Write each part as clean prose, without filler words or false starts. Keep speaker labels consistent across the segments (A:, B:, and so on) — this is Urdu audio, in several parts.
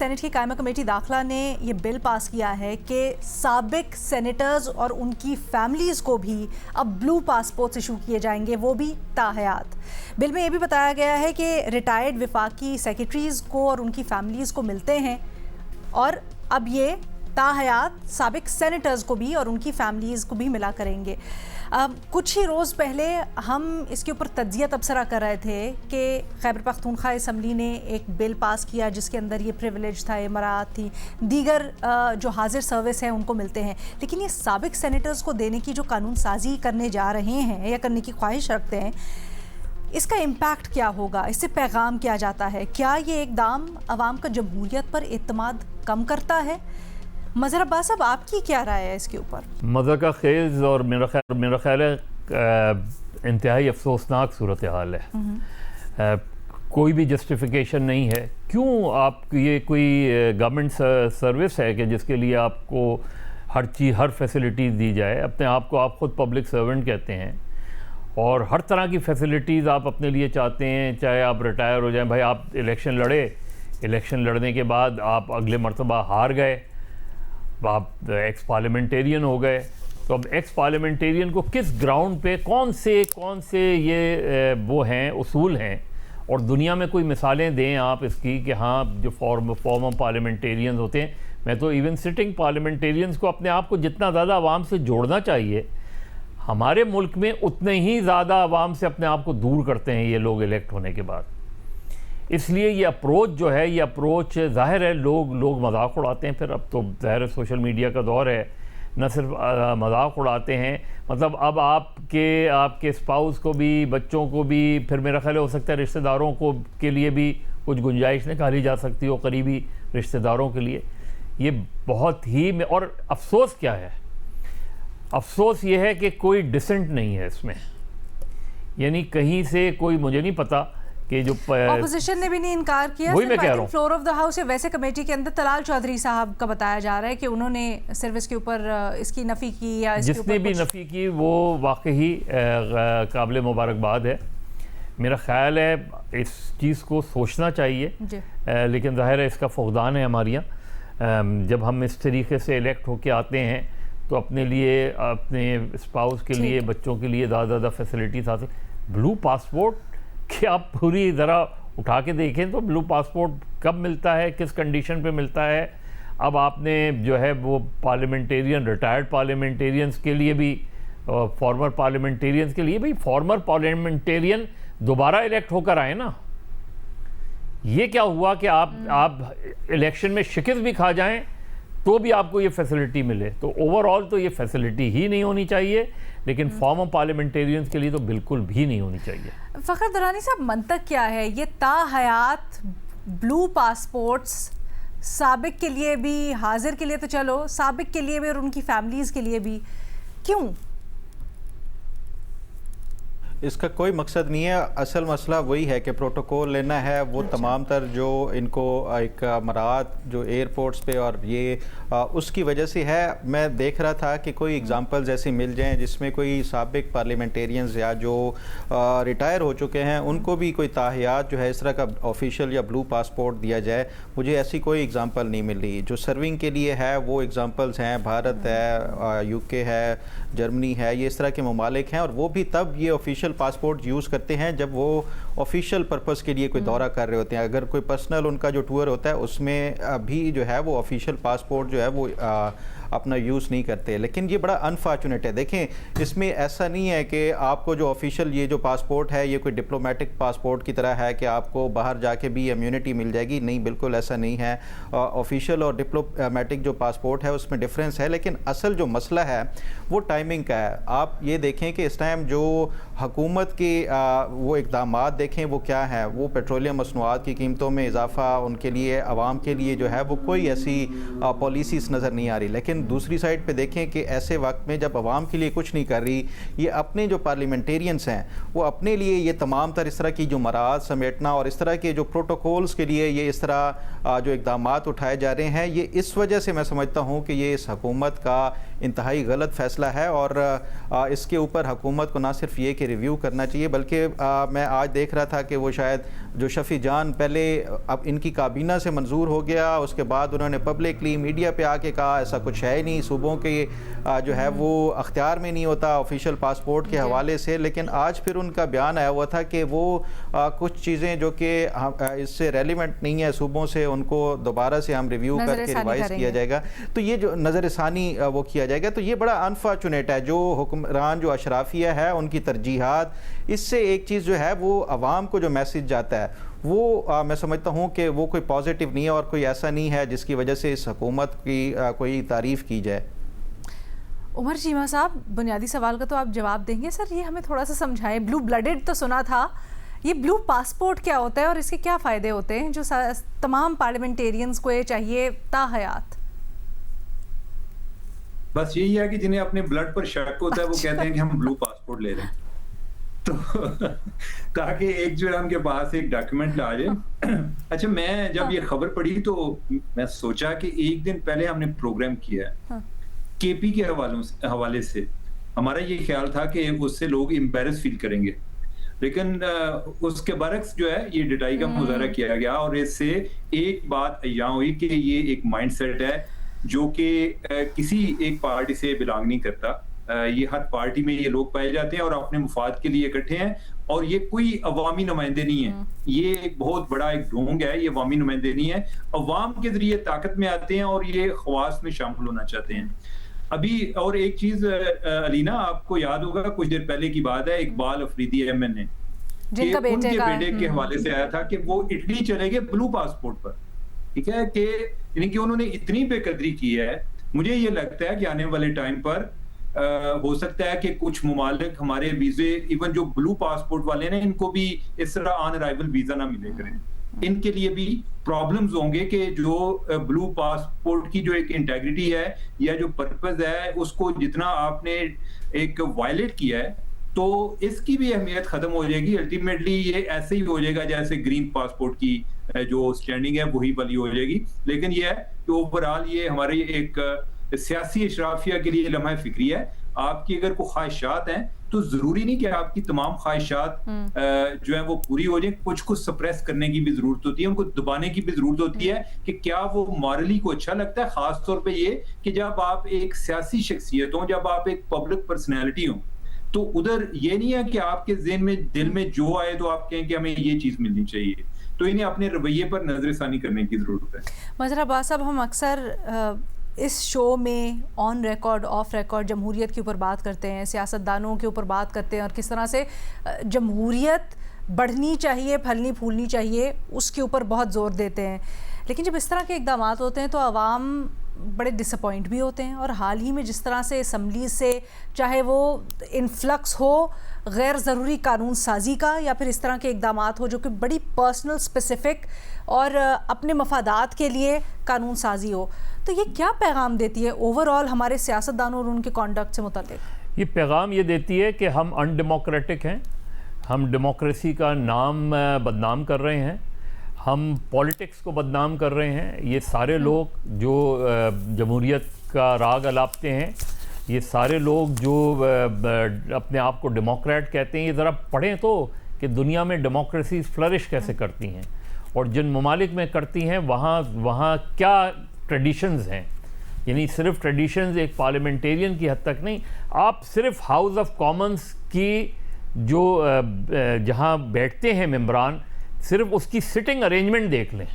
A: سینٹ کی قائمہ کمیٹی داخلہ نے یہ بل پاس کیا ہے کہ سابق سینیٹرز اور ان کی فیملیز کو بھی اب بلو پاسپورٹس ایشو کیے جائیں گے، وہ بھی تاحیات۔ بل میں یہ بھی بتایا گیا ہے کہ ریٹائرڈ وفاقی سیکرٹریز کو اور ان کی فیملیز کو ملتے ہیں، اور اب یہ تاحیات سابق سینیٹرز کو بھی اور ان کی فیملیز کو بھی ملا کریں گے۔ کچھ ہی روز پہلے ہم اس کے اوپر تجزیہ تبصرہ کر رہے تھے کہ خیبر پختونخوا اسمبلی نے ایک بل پاس کیا جس کے اندر یہ پریویلیج تھا، مراعات تھی، دیگر جو حاضر سروس ہیں ان کو ملتے ہیں، لیکن یہ سابق سینیٹرز کو دینے کی جو قانون سازی کرنے جا رہے ہیں یا کرنے کی خواہش رکھتے ہیں، اس کا امپیکٹ کیا ہوگا؟ اس سے پیغام کیا جاتا ہے؟ کیا یہ اقدام عوام کا جمہوریت پر اعتماد کم کرتا ہے؟ مظہر عباس صاحب، آپ کی کیا رائے ہے اس کے اوپر؟
B: مضحکہ خیز اور میرا خیال ہے انتہائی افسوسناک صورتحال ہے۔ کوئی بھی جسٹیفیکیشن نہیں ہے۔ کیوں آپ یہ کوئی گورنمنٹ سروس ہے کہ جس کے لیے آپ کو ہر فیسلٹیز دی جائے؟ اپنے آپ کو آپ خود پبلک سرونٹ کہتے ہیں اور ہر طرح کی فیسلٹیز آپ اپنے لیے چاہتے ہیں، چاہے آپ ریٹائر ہو جائیں۔ بھائی آپ الیکشن لڑے، الیکشن لڑنے کے بعد آپ اگلے مرتبہ ہار گئے، آپ ایکس پارلیمنٹیرین ہو گئے، تو اب ایکس پارلیمنٹیرین کو کس گراؤنڈ پہ کون سے یہ وہ ہیں اصول ہیں، اور دنیا میں کوئی مثالیں دیں آپ اس کی کہ ہاں جو فارمر پارلیمنٹیرینز ہوتے ہیں، میں تو ایون سٹنگ پارلیمنٹیرینز کو اپنے آپ کو جتنا زیادہ عوام سے جوڑنا چاہیے، ہمارے ملک میں اتنے ہی زیادہ عوام سے اپنے آپ کو دور کرتے ہیں یہ لوگ الیکٹ ہونے کے بعد۔ اس لیے یہ اپروچ جو ہے، یہ اپروچ ظاہر ہے لوگ مذاق اڑاتے ہیں۔ پھر اب تو ظاہر ہے سوشل میڈیا کا دور ہے، نہ صرف مذاق اڑاتے ہیں، مطلب اب آپ کے اسپاؤس کو بھی، بچوں کو بھی، پھر میرا خیال ہو سکتا ہے رشتہ داروں کے لیے بھی کچھ گنجائش نکالی جا سکتی ہو، قریبی رشتہ داروں کے لیے۔ یہ بہت ہی اور افسوس کیا ہے؟ افسوس یہ ہے کہ کوئی ڈسنٹ نہیں ہے اس میں، یعنی کہیں سے کوئی، مجھے نہیں پتا کہ جو
A: اپوزیشن نے بھی نہیں انکار کیا،
B: وہی میں کہہ رہا ہوں،
A: فلور آف دا ہاؤس یا ویسے کمیٹی کے اندر طلال چودھری صاحب کا بتایا جا رہا ہے کہ انہوں نے صرف اس کے اوپر اس کی نفی کی، یا
B: جس نے بھی نفی کی وہ واقعی قابل مبارکباد ہے۔ میرا خیال ہے اس چیز کو سوچنا چاہیے، لیکن ظاہر ہے اس کا فقدان ہے ہمارے یہاں۔ جب ہم اس طریقے سے الیکٹ ہو کے آتے ہیں تو اپنے لیے، اپنے اسپاؤس کے لیے، بچوں کے لیے زیادہ فیسلٹیز حاصل۔ بلو پاسپورٹ کہ آپ پوری ذرا اٹھا کے دیکھیں تو بلو پاسپورٹ کب ملتا ہے، کس کنڈیشن پہ ملتا ہے؟ اب آپ نے جو ہے وہ پارلیمنٹیرین، ریٹائرڈ پارلیمنٹیرینز کے لیے بھی، فارمر پارلیمنٹیرینز کے لیے بھی، فارمر پارلیمنٹیرین دوبارہ الیکٹ ہو کر آئے نا۔ یہ کیا ہوا کہ آپ الیکشن میں شکست بھی کھا جائیں تو بھی آپ کو یہ فیسلٹی ملے؟ تو اوورآل تو یہ فیسلٹی ہی نہیں ہونی چاہیے، لیکن فارمر پارلیمنٹیرینز کے لیے تو بالکل بھی نہیں ہونی چاہیے۔
A: فخر درانی صاحب، منطق کیا ہے یہ تاحیات بلو پاسپورٹس سابق کے لیے بھی، حاضر کے لیے تو چلو، سابق کے لیے بھی اور ان کی فیملیز کے لیے بھی، کیوں؟
C: اس کا کوئی مقصد نہیں ہے۔ اصل مسئلہ وہی ہے کہ پروٹوکول لینا ہے، وہ تمام تر جو ان کو ایک مراعات جو ایئرپورٹس پہ اور یہ اس کی وجہ سے ہے۔ میں دیکھ رہا تھا کہ کوئی اگزامپلز ایسی مل جائیں جس میں کوئی سابق پارلیمنٹیرینز یا جو ریٹائر ہو چکے ہیں ان کو بھی کوئی تاحیات جو ہے اس طرح کا آفیشیل یا بلو پاسپورٹ دیا جائے۔ مجھے ایسی کوئی اگزامپل نہیں مل رہی۔ جو سرونگ کے لیے ہے وہ اگزامپلز ہیں، بھارت ہے، یو کے ہے، جرمنی ہے، یہ اس طرح کے ممالک ہیں، اور وہ بھی تب یہ آفیشیل پاسپورٹ یوز کرتے ہیں جب وہ آفیشیل پرپس کے لیے کوئی دورہ کر رہے ہوتے ہیں۔ اگر کوئی پرسنل ان کا جو ٹور ہوتا ہے اس میں بھی جو ہے وہ آفیشیل پاسپورٹ جو ہے وہ اپنا یوز نہیں کرتے۔ لیکن یہ بڑا انفارچونیٹ ہے۔ دیکھیں اس میں ایسا نہیں ہے کہ آپ کو جو آفیشیل یہ جو پاسپورٹ ہے یہ کوئی ڈپلومیٹک پاسپورٹ کی طرح ہے کہ آپ کو باہر جا کے بھی امیونٹی مل جائے گی، نہیں، بالکل ایسا نہیں ہے۔ آفیشیل اور ڈپلومیٹک جو پاسپورٹ ہے اس میں ڈفرینس ہے، لیکن اصل جو مسئلہ ہے وہ ٹائمنگ کا ہے۔ آپ یہ دیکھیں کہ اس ٹائم جو حکومت کے وہ اقدامات دیکھیں وہ کیا ہیں، وہ پیٹرولیم مصنوعات کی قیمتوں میں اضافہ، ان کے لیے، عوام کے لیے جو ہے وہ کوئی ایسی پالیسیز نظر نہیں آ رہی۔ لیکن دوسری سائڈ پہ دیکھیں کہ ایسے وقت میں جب عوام کے لیے کچھ نہیں کر رہی، یہ اپنے جو پارلیمنٹیرینز ہیں وہ اپنے لیے یہ تمام تر اس طرح کی جو مراعات سمیٹنا اور اس طرح کے جو پروٹوکولز کے لیے یہ اس طرح جو اقدامات اٹھائے جا رہے ہیں، یہ اس وجہ سے میں سمجھتا ہوں کہ یہ اس حکومت کا انتہائی غلط فیصلہ ہے، اور اس کے اوپر حکومت کو نہ صرف یہ کہ ریویو کرنا چاہیے، بلکہ میں آج دیکھ رہا رہا تھا کہ وہ شاید جو شفیع جان پہلے اب ان کی کابینہ سے منظور ہو گیا، اس کے بعد انہوں نے پبلکلی میڈیا پہ آ کے کہا ایسا کچھ ہے نہیں، صوبوں کے جو ہے وہ اختیار میں نہیں ہوتا آفیشیل پاسپورٹ کے حوالے سے، لیکن آج پھر ان کا بیان آیا ہوا تھا کہ وہ کچھ چیزیں جو کہ اس سے ریلیونٹ نہیں ہے صوبوں سے، ان کو دوبارہ سے ہم ریویو کر کے ریوائز کیا جائے گا، تو یہ جو نظر ثانی وہ کیا جائے گا، تو یہ بڑا انفارچونیٹ ہے جو حکمران جو اشرافیہ ہے ان کی ترجیحات، اس سے ایک چیز جو ہے وہ عوام کو جو میسج جاتا ہے وہ میں سمجھتا ہوں کہ وہ کوئی پازیٹیو نہیں ہے اور کوئی ایسا نہیں ہے جس کی وجہ سے اس حکومت کی کوئی تعریف کی جائے۔
A: عمر چیمہ صاحب، بنیادی سوال کا تو آپ جواب دیں گے، سر یہ ہمیں تھوڑا سا سمجھائیں، بلو بلڈڈ تو سنا تھا، یہ بلو پاسپورٹ کیا ہوتا ہے اور اس کے کیا فائدے ہوتے ہیں جو تمام پارلیمنٹیرینز کو یہ چاہیے تا حیات؟
D: بس یہی ہے کہ جنہیں اپنے بلڈ پر شک ہوتا ہے وہ کہتے ہیں کہ ہم بلو پاسپورٹ لے لیں، تو تاکہ ایک جو ہے ان کے پاس ایک ڈاکیومنٹ آ جائے۔ اچھا، میں جب یہ خبر پڑھی تو میں سوچا کہ ایک دن پہلے ہم نے پروگرام کیا ہے کے پی کے حوالے سے، ہمارا یہ خیال تھا کہ اس سے لوگ امبیرس فیل کریں گے، لیکن اس کے برعکس جو ہے یہ ڈٹائی کا مظاہرہ کیا گیا، اور اس سے ایک بات عیاں ہوئی کہ یہ ایک مائنڈ سیٹ ہے جو کہ کسی ایک پارٹی سے بلانگ نہیں کرتا، یہ ہر پارٹی میں یہ لوگ پائے جاتے ہیں اور اپنے مفاد کے لیے اکٹھے ہیں، اور یہ کوئی عوامی نمائندے نہیں ہیں، یہ ایک بہت بڑا ایک ڈھونگ ہے، یہ عوامی نمائندے نہیں ہیں، عوام کے ذریعے طاقت میں آتے ہیں اور یہ خواص میں شامل ہونا چاہتے ہیں۔ ابھی اور ایک چیز علینا، آپ کو یاد ہوگا کچھ دیر پہلے کی بات ہے، اقبال افریدی ایم این اے ان کے بیٹے کے حوالے سے آیا تھا کہ وہ اٹلی چلے گئے بلو پاسپورٹ پر، ٹھیک ہے، کہ یعنی کہ انہوں نے اتنی بے قدری کی ہے۔ مجھے یہ لگتا ہے کہ آنے والے ٹائم پر ہو سکتا ہے کہ کچھ ممالک ہمارے ویزے، ایون جو بلو پاسپورٹ والے ہیں ان کو بھی اس طرح آن ارائیول ویزا نہ ملے کریں، ان کے لیے بھی پرابلمز ہوں گے کہ جو بلو پاسپورٹ کی جو ایک انٹیگریٹی ہے یا جو پرپز ہے اس کو جتنا آپ نے ایک وائلیٹ کیا ہے تو اس کی بھی اہمیت ختم ہو جائے گی، الٹیمیٹلی یہ ایسے ہی ہو جائے گا جیسے گرین پاسپورٹ کی جو سٹینڈنگ ہے وہی والی ہو جائے گی۔ لیکن یہ ہے کہ اوورآل یہ ہماری ایک سیاسی اشرافیہ کے لیے لمحہ فکری ہے، آپ کی اگر کوئی خواہشات ہیں تو ضروری نہیں کہ آپ کی تمام خواہشات جو ہیں وہ پوری ہو جائیں، کچھ کو سپریس کرنے کی بھی ضرورت ہوتی ہے، ان کو دبانے کی بھی ضرورت ہوتی ہے کہ کیا وہ مارلی کو اچھا لگتا ہے، خاص طور پہ یہ کہ جب آپ ایک سیاسی شخصیت ہوں، جب آپ ایک پبلک پرسنالٹی ہوں، تو ادھر یہ نہیں ہے کہ آپ کے ذہن میں دل میں جو آئے تو آپ کہیں کہ ہمیں یہ چیز ملنی چاہیے، تو انہیں اپنے رویے پر نظر ثانی کرنے کی ضرورت ہے۔
A: مظہر عباس صاحب، ہم اکثر اس شو میں آن ریکارڈ آف ریکارڈ جمہوریت کے اوپر بات کرتے ہیں، سیاستدانوں کے اوپر بات کرتے ہیں اور کس طرح سے جمہوریت بڑھنی چاہیے، پھلنی پھولنی چاہیے، اس کے اوپر بہت زور دیتے ہیں، لیکن جب اس طرح کے اقدامات ہوتے ہیں تو عوام بڑے ڈس اپوائنٹ بھی ہوتے ہیں، اور حال ہی میں جس طرح سے اسمبلی سے چاہے وہ انفلکس ہو غیر ضروری قانون سازی کا یا پھر اس طرح کے اقدامات ہو جو کہ بڑی پرسنل اسپیسیفک اور اپنے مفادات کے لیے قانون سازی ہو، تو یہ کیا پیغام دیتی ہے اوور آل ہمارے سیاستدانوں اور ان کے کانڈکٹ سے متعلق؟
B: یہ پیغام یہ دیتی ہے کہ ہم ان ڈیموکریٹک ہیں، ہم ڈیموکریسی کا نام بدنام کر رہے ہیں، ہم پولیٹکس کو بدنام کر رہے ہیں۔ یہ سارے لوگ جو جمہوریت کا راگ الاپتے ہیں، یہ سارے لوگ جو اپنے آپ کو ڈیموکریٹ کہتے ہیں، یہ ذرا پڑھیں تو کہ دنیا میں ڈیموکریسی فلرش کیسے کرتی ہیں اور جن ممالک میں کرتی ہیں وہاں کیا ٹریڈیشنز ہیں، یعنی صرف ٹریڈیشنز ایک پارلیمنٹیرین کی حد تک نہیں، آپ صرف ہاؤس آف کامنز کی جو جہاں بیٹھتے ہیں ممبران، صرف اس کی سٹنگ ارینجمنٹ دیکھ لیں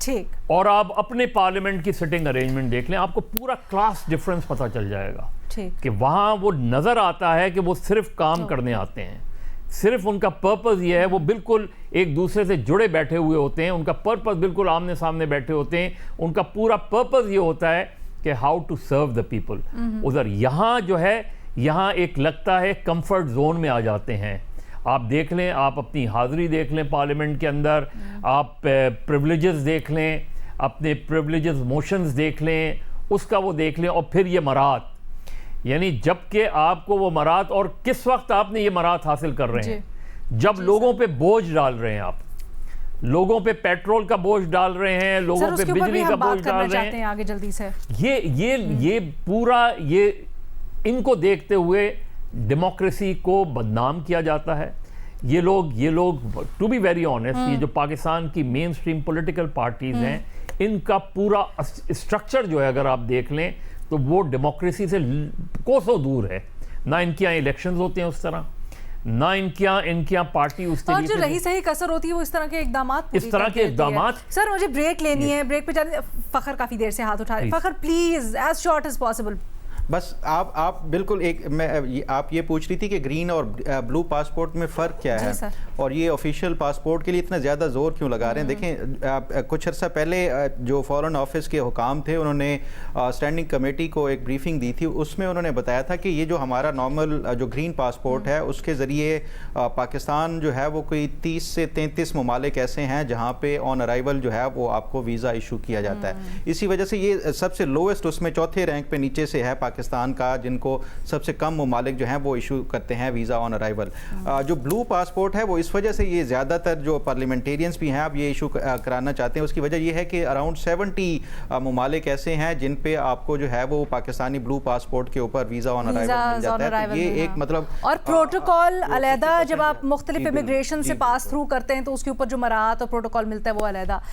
A: ٹھیک،
B: اور آپ اپنے پارلیمنٹ کی سٹنگ ارینجمنٹ دیکھ لیں، آپ کو پورا کلاس ڈفرنس پتہ چل جائے گا کہ وہاں وہ نظر آتا ہے کہ وہ صرف کام کرنے آتے ہیں، صرف ان کا پرپز یہ ہے، وہ بالکل ایک دوسرے سے جڑے بیٹھے ہوئے ہوتے ہیں، ان کا پرپز بالکل آمنے سامنے بیٹھے ہوتے ہیں، ان کا پورا پرپز یہ ہوتا ہے کہ how to serve the people. ادھر یہاں جو ہے، یہاں ایک لگتا ہے کمفرٹ زون میں آ جاتے ہیں۔ آپ دیکھ لیں، آپ اپنی حاضری دیکھ لیں پارلیمنٹ کے اندر، آپ پریولیجز دیکھ لیں، اپنے پریولیجز موشنز دیکھ لیں، اس کا وہ دیکھ لیں، اور پھر یہ مرات، یعنی جب کہ آپ کو وہ مرات، اور کس وقت آپ نے یہ مرات حاصل کر رہے ہیں، جب لوگوں پہ بوجھ ڈال رہے ہیں، آپ لوگوں پہ پیٹرول کا بوجھ ڈال رہے ہیں، لوگوں پہ بجلی کا بوجھ ڈال رہے ہیں،
A: آگے جلدی سے
B: یہ پورا یہ ان کو دیکھتے ہوئے ڈیموکریسی کو بدنام کیا جاتا ہے، یہ لوگ ٹو بی ویری آنیسٹ یہ جو پاکستان کی مین سٹریم پولیٹیکل پارٹیز ہیں ان کا پورا اسٹرکچر جو ہے اگر آپ دیکھ لیں تو وہ ڈیموکریسی سے کوسوں دور ہے. نہ ان کے یہاں الیکشنز ہوتے ہیں اس طرح, نہ ان کے یہاں پارٹی اس
A: اور
B: طریقے
A: جو رہی صحیح کثر ہوتی ہے وہ اس طرح کے اقدامات
B: اس طرح کے اقدامات.
A: سر مجھے بریک لینی ہے, بریک پہ جانے. فخر کافی دیر سے ہاتھ اٹھا رہے ہیں. فخر please as short as possible.
C: بس آپ بالکل آپ یہ پوچھ رہی تھی کہ گرین اور بلو پاسپورٹ میں فرق کیا ہے اور یہ آفیشیل پاسپورٹ کے لیے اتنا زیادہ زور کیوں لگا رہے ہیں. دیکھیں کچھ عرصہ پہلے جو فارن آفس کے حکام تھے انہوں نے اسٹینڈنگ کمیٹی کو ایک بریفنگ دی تھی, اس میں انہوں نے بتایا تھا کہ یہ جو ہمارا نارمل جو گرین پاسپورٹ ہے اس کے ذریعے پاکستان جو ہے وہ کوئی 30 سے 33 ممالک ایسے ہیں جہاں پہ آن ارائیول جو ہے وہ آپ کو ویزا ایشو کیا جاتا ہے. اسی وجہ سے یہ سب سے لویسٹ اس میں چوتھے رینک پہ نیچے سے ہے پاکستان کا, جن کو سب سے کم ممالک جو ہیں وہ ایشو کرتے ہیں ویزا آن ارائیول. جو بلو پاسپورٹ ہے وہ اس وجہ سے یہ زیادہ تر جو پارلیمنٹیرینز بھی ہیں اب یہ ایشو کرانا چاہتے ہیں. اس کی وجہ یہ ہے کہ اراؤنڈ 70 ممالک ایسے ہیں جن پہ آپ کو جو ہے وہ پاکستانی بلو پاسپورٹ کے اوپر ویزا آن ارائیول مل جاتا ہے. یہ ایک مطلب
A: اور پروٹوکول علیحدہ جب آپ مختلف امیگریشن سے پاس تھرو کرتے ہیں تو اس کے اوپر جو مراحت اور پروٹوکول ملتا ہے وہ علیحدہ.